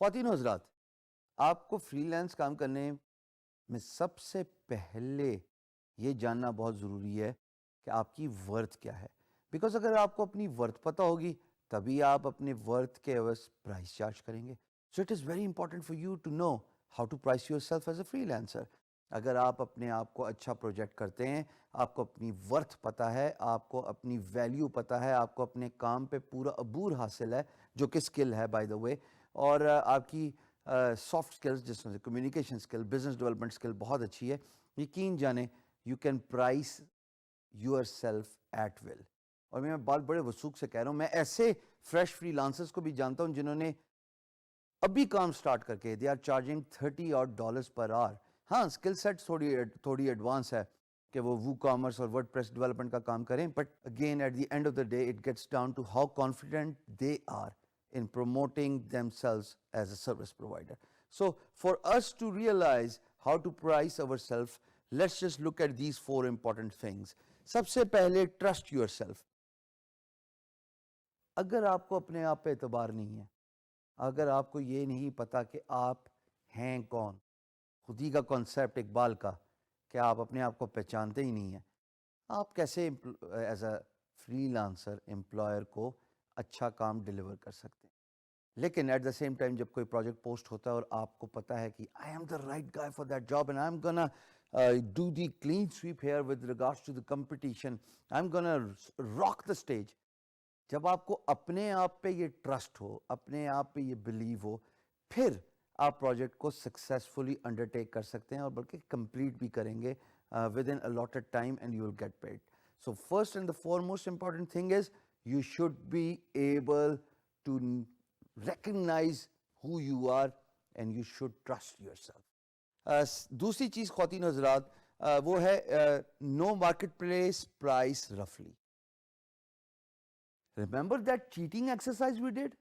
خواتین و حضرات، آپ کو فری لانس کام کرنے میں سب سے پہلے یہ جاننا بہت ضروری ہے کہ آپ کی ورتھ کیا ہے. بیکاز اگر آپ کو اپنی ورتھ پتہ ہوگی تبھی آپ اپنے ورتھ کے عوض پرائس چارج کریں گے. So it is very important for you to know how to price yourself as a freelancer. اگر آپ اپنے آپ کو اچھا پروجیکٹ کرتے ہیں، آپ کو اپنی ورتھ پتہ ہے، آپ کو اپنی ویلیو پتہ ہے، آپ کو اپنے کام پہ پورا عبور حاصل ہے، جو کہ اسکل ہے بائی دا وے، اور آپ کی سافٹ اسکلز جس میں سے communication skill, business development skill بہت اچھی ہے، یقین جانیں you can price yourself at will. اور میں بات بڑے وثوق سے کہہ رہا ہوں، میں ایسے فریش فری لانسرز کو بھی جانتا ہوں جنہوں نے ابھی کام سٹارٹ کر کے دے آر چارجنگ $30 پر آور. ہاں، اسکل سیٹ تھوڑی ایڈوانس ہے کہ وہ وو کامرس اور ورڈ پریس ڈیولپمنٹ کا کام کریں، but again at the end of the day it gets down to how confident they are in promoting themselves as a service provider. So for us to realize how to price ourselves, let's just look at these 4 important things. سب سے پہلے trust yourself. اگر آپ کو اپنے آپ پہ اعتبار نہیں ہے، اگر آپ کو یہ نہیں پتا کہ آپ ہیں کون، خودی کا کانسیپٹ اقبال کا کہ آپ اپنے آپ کو پہچانتے ہی نہیں ہیں، آپ کیسے as a free lancer employer کو اچھا کام ڈیلیور کر سکتے ہیں؟ لیکن ایٹ دا سیم ٹائم جب کوئی پروجیکٹ پوسٹ ہوتا ہے اور آپ کو پتا ہے کہ I am the right guy for that job and I am gonna do the clean sweep here with regards to the competition, I am gonna rock the stage. جب آپ کو اپنے آپ پہ یہ ٹرسٹ ہو، اپنے آپ پہ یہ بلیو ہو، پھر آپ پروجیکٹ کو سکسیزفلی انڈرٹیک کر سکتے ہیں اور بلکہ کمپلیٹ بھی کریں گے within allotted time and you will get paid. So first and the foremost important thing is you should be able to recognize who you are and you should trust yourself. دوسری چیز خواتین حضرات وہ ہے no marketplace price roughly. Remember that cheating exercise we did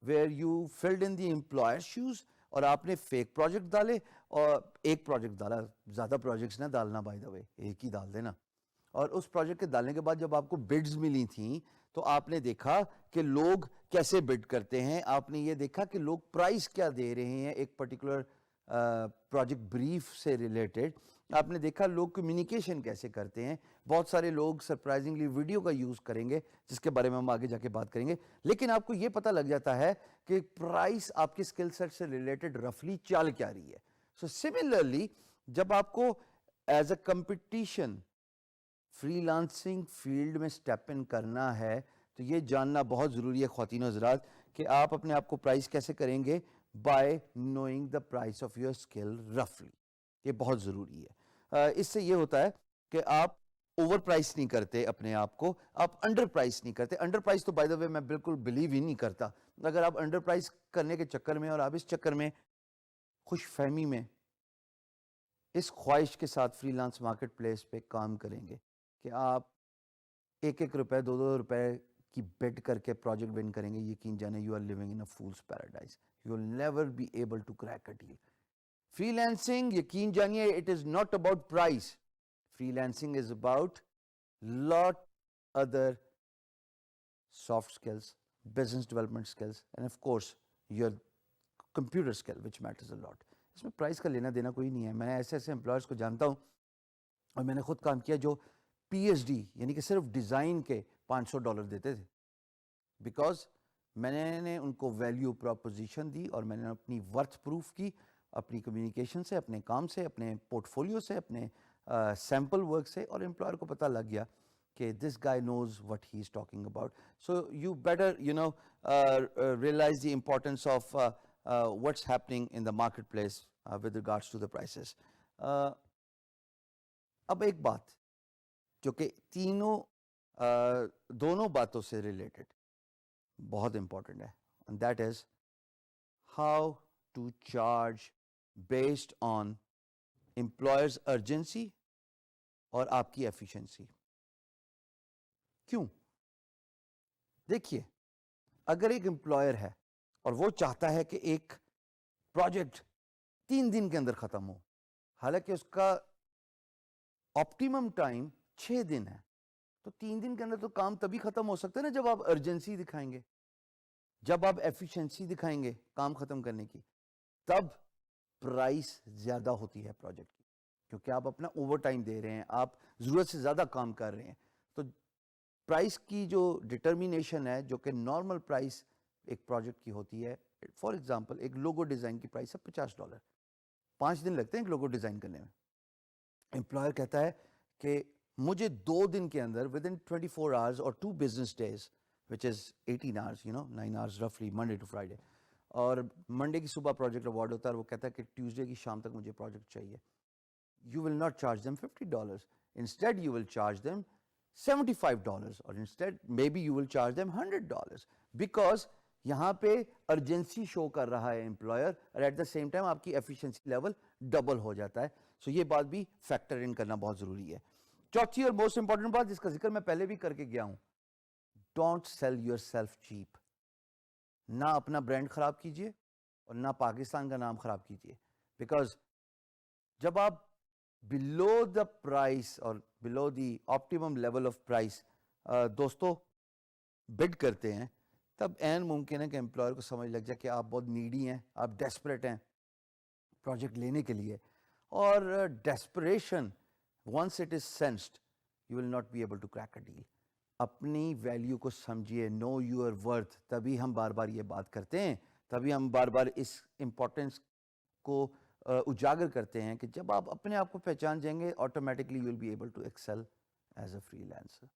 where you filled in the employer's shoes اور آپ نے fake project ڈالے، اور ایک پروجیکٹ ڈالا، زیادہ پروجیکٹس نہ ڈالنا بائی دا وے، ایک ہی ڈال دینا. اور اس پروجیکٹ کے ڈالنے کے بعد جب آپ کو بڈز ملی تھیں تو آپ نے دیکھا کہ لوگ کیسے بڈ کرتے ہیں، آپ نے یہ دیکھا کہ لوگ پرائس کیا دے رہے ہیں ایک پرٹیکولر پروجیکٹ بریف سے ریلیٹڈ، آپ نے دیکھا لوگ کمیونیکیشن کیسے کرتے ہیں. بہت سارے لوگ سرپرائزنگلی ویڈیو کا یوز کریں گے جس کے بارے میں ہم آگے جا کے بات کریں گے، لیکن آپ کو یہ پتہ لگ جاتا ہے کہ پرائس آپ کے اسکل سیٹ سے ریلیٹڈ رفلی چل کیا رہی ہے. سو سملرلی جب آپ کو as a competition free lancing field میں اسٹیپ ان کرنا ہے تو یہ جاننا بہت ضروری ہے خواتین و حضرات کہ آپ اپنے آپ کو پرائس کیسے کریں گے، by knowing the price of your skill رفلی. یہ بہت ضروری ہے. اس سے یہ ہوتا ہے کہ آپ اوور پرائس نہیں کرتے اپنے آپ کو، آپ انڈر پرائس نہیں کرتے. انڈر پرائس تو بائی دا وے میں بالکل بلیو ہی نہیں کرتا. اگر آپ انڈر پرائس کرنے کے چکر میں اور آپ اس چکر میں خوش فہمی میں اس خواہش کے ساتھ فری لانس مارکیٹ پلیس پہ کام کریں گے کہ آپ 1 روپے 2 روپے کی بیٹ کر کے پروجیکٹ ون کریں گے، یقین جانے you are living in a fool's paradise. You will never be able to crack a deal. Freelancing یقین جانیے it is not about price. Freelancing is about lot other soft skills, business development skills, and of course your computer skill which matters a lot. اس میں price کا لینا دینا کوئی نہیں ہے. میں ایسے ایسے امپلائرس کو جانتا ہوں اور میں نے خود کام کیا جو پی ایچ ڈی یعنی کہ صرف ڈیزائن کے $500 دیتے تھے، بیکاز میں نے ان کو ویلیو پروپوزیشن دی اور میں نے اپنی ورتھ پروف کی اپنی کمیونیکیشن سے، اپنے کام سے، اپنے پورٹ فولیو سے، اپنے سیمپل ورک سے، اور امپلائر کو پتہ لگ گیا کہ this guy knows what he is talking about. So you better realize the importance of what's happening in the marketplace with regards to the prices. اب ایک بات جو کہ دونوں باتوں سے ریلیٹڈ بہت امپورٹنٹ ہے، and that is how to charge based on employer's urgency اور آپ کی efficiency. کیوں؟ دیکھیے، اگر ایک امپلائر ہے اور وہ چاہتا ہے کہ ایک پروجیکٹ 3 دن کے اندر ختم ہو، حالانکہ اس کا آپٹیمم ٹائم 6 دن ہے، تو 3 دن کے اندر تو کام تبھی ختم ہو سکتا ہے نا جب آپ ارجنسی دکھائیں گے. جب آپ ایفیشنسی دکھائیں گے کام ختم کرنے کی تب پرائس زیادہ ہوتی ہے پروجیکٹ کی, کیونکہ آپ اپنا اوور ٹائم دے رہے ہیں, آپ ضرورت سے زیادہ کام کر رہے ہیں. تو پرائس کی جو ڈٹرمینیشن ہے جو کہ نارمل پرائس ایک پروجیکٹ کی ہوتی ہے, فار ایگزامپل ایک لوگو ڈیزائن کی پرائس ہے $50, 5 دن لگتے ہیں ایک لوگو ڈیزائن کرنے میں. امپلائر کہتا ہے کہ مجھے 2 دن کے اندر ود ان 24 hours اور 2 business days which is 18 hours, 9 hours roughly Monday to Friday, اور منڈے کی صبح پروجیکٹ اوارڈ ہوتا ہے اور وہ کہتا ہے کہ ٹیوزڈے کی شام تک مجھے پروجیکٹ چاہیے. You will not charge them $50. Instead, you will charge them $75, or instead, maybe you will charge them $100, because یہاں پہ ارجنسی شو کر رہا ہے امپلائر, اور ایٹ دا سیم ٹائم آپ کی ایفیشنسی لیول ڈبل ہو جاتا ہے. سو یہ بات بھی فیکٹر ان کرنا بہت ضروری ہے. چوتھی اور موسٹ امپورٹنٹ بات جس کا ذکر میں پہلے بھی کر کے گیا ہوں, don't sell your self cheap. نہ اپنا برانڈ خراب کیجیے اور نہ پاکستان کا نام خراب کیجیے, بیکاز جب آپ below the price اور below the optimum level of price دوستو بڈ کرتے ہیں, تب این ممکن ہے کہ امپلائر کو سمجھ لگ جائے کہ آپ بہت نیڈی ہیں, آپ ڈیسپریٹ ہیں پروجیکٹ لینے کے لیے. اور desperation once it is sensed you will not be able to crack a deal. اپنی ویلیو کو سمجھیے, know your worth. تبھی ہم بار بار یہ بات کرتے ہیں, تبھی ہم بار بار اس امپورٹنس کو اجاگر کرتے ہیں کہ جب آپ اپنے آپ کو پہچان جائیں گے automatically you will be able to excel as a free lancer.